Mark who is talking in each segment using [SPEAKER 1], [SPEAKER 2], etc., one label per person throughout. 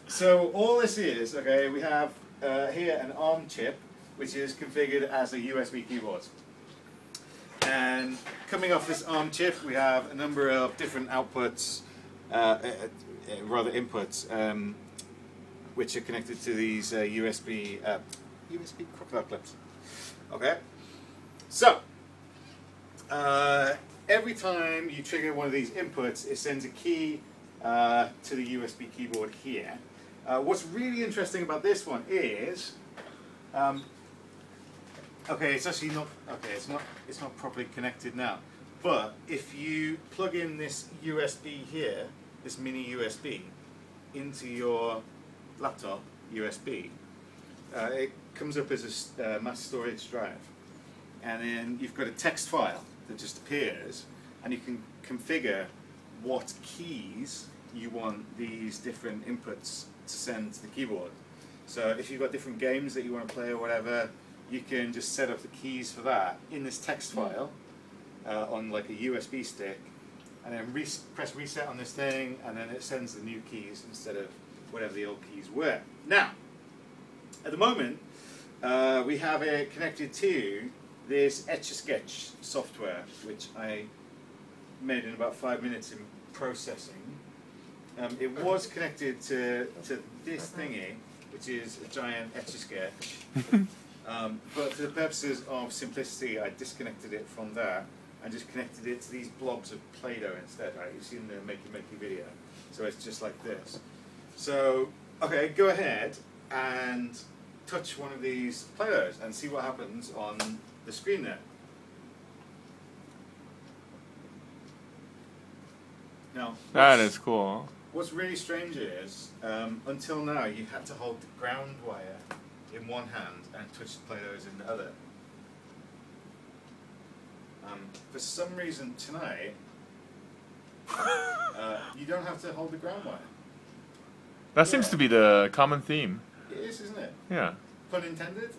[SPEAKER 1] So all this is, okay, we have here an ARM chip which is configured as a USB keyboard. And coming off this ARM chip we have a number of different outputs, rather inputs, which are connected to these USB crocodile clips. Okay, so every time you trigger one of these inputs, it sends a key to the USB keyboard here. What's really interesting about this one is, okay, it's actually not okay. It's not properly connected now. But if you plug in this USB here, this mini USB, into your laptop USB, it comes up as a mass storage drive, and then you've got a text file that just appears, and you can configure what keys you want these different inputs to send to the keyboard. So if you've got different games that you want to play or whatever, you can just set up the keys for that in this text file on like a USB stick, and then press reset on this thing, and then it sends the new keys instead of whatever the old keys were. Now, at the moment, we have it connected to this Etch-a-Sketch software, which I made in about 5 minutes in processing. It was connected to this thingy, which is a giant Etch-a-Sketch. But for the purposes of simplicity, I disconnected it from that and just connected it to these blobs of Playdough instead. Right? You've seen the makey video, so it's just like this. So, okay, go ahead and touch one of these Play-Doughs and see what happens on the screen there. Now,
[SPEAKER 2] that is cool.
[SPEAKER 1] What's really strange is, until now, you had to hold the ground wire in one hand and touch the Play-Doughs in the other. For some reason tonight, you don't have to hold the ground wire.
[SPEAKER 2] That seems to be the common theme.
[SPEAKER 1] It is, isn't it?
[SPEAKER 2] Yeah.
[SPEAKER 1] Pun intended?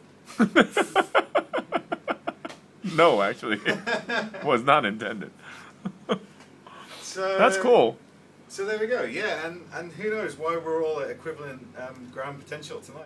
[SPEAKER 2] No, actually. Was not intended.
[SPEAKER 1] So,
[SPEAKER 2] that's cool.
[SPEAKER 1] So there we go, yeah, and who knows why we're all at equivalent ground potential tonight.